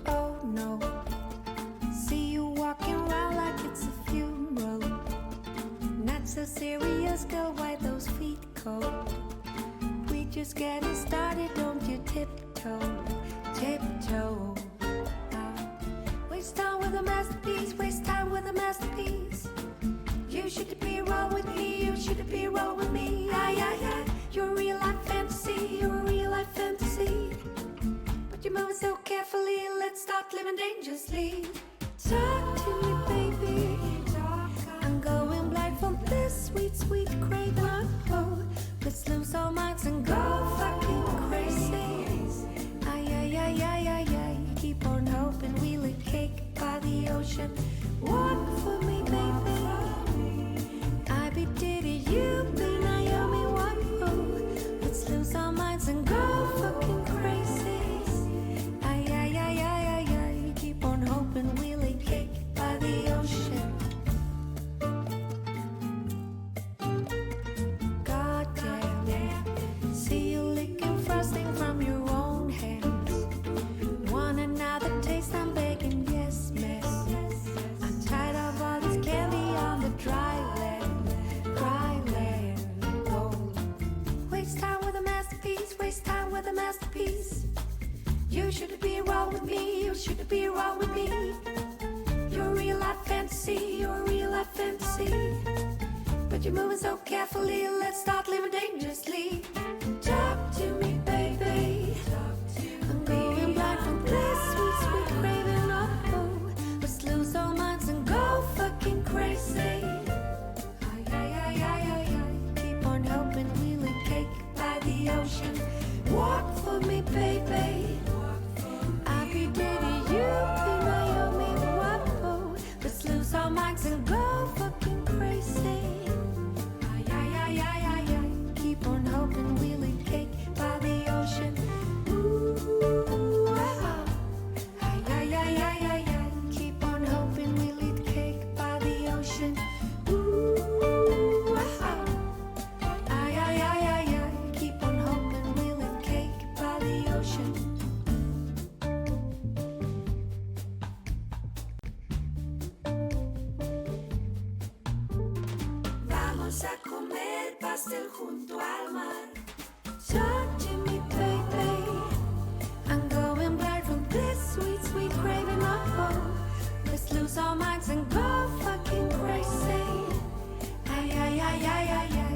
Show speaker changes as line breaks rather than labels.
Oh no, see you walking around like it's a funeral. Not so serious, girl, why those feet cold? We just getting started, don't you tiptoe, tiptoe. Waste time with a masterpiece, waste time with a masterpiece. You should be wrong with me, you should be wrong with me. Aye, aye, aye. You're a real life fantasy, you're a real life fantasy. But you're moving so carefully, let's start living dangerously. Talk to me, baby. I'm going blind from this sweet, sweet craving. Oh, let's lose our minds and go fucking crazy. Aye, aye, aye, aye, aye, aye. Keep on hoping we'll eat cake by the ocean. Walk for me, baby. I be Diddy, you be Naomi. Whoa, let's lose our minds and go fucking crazy. Aye, aye, aye, aye, aye, aye. Keep on hoping we'll eat cake by the ocean. Goddamn, see you licking frosting from your own hands. Want another taste? I'm begging, yes, miss. I'm tired of all this candy on the dry land, dry land. Oh, waste time with a masterpiece, waste time with a masterpiece. You shouldn't be wrong with me, you shouldn't be wrong with me. You're a real life fantasy, you're a real life fantasy. But you're moving so carefully, let's start living dangerously. Talk to me, baby. I'm going blind from this sweet, sweet craving. Oh, let's lose our minds and go fucking crazy. Aye, aye, aye, aye, aye, aye. Keep on hoping we'll eat cake by the ocean. Walk for me, baby. I be Diddy, you be Naomi. Whoa, let's lose our minds and go fucking crazy. Aye, aye, aye, aye, aye, aye. Keep on hoping we'll eat cake by the ocean. Ooh, ah. Aye, aye, aye, aye, aye, aye. Keep on hoping we'll eat cake by the ocean. Ooh, ah. Aye, aye, aye, aye, aye. Keep on hoping we'll eat cake by the ocean. Vamos a comer pastel junto al mar. Talk to me, baby. I'm going blind from this sweet, sweet craving. Oh, let's lose our minds and go fucking crazy. Aye, aye, aye, aye, aye, aye.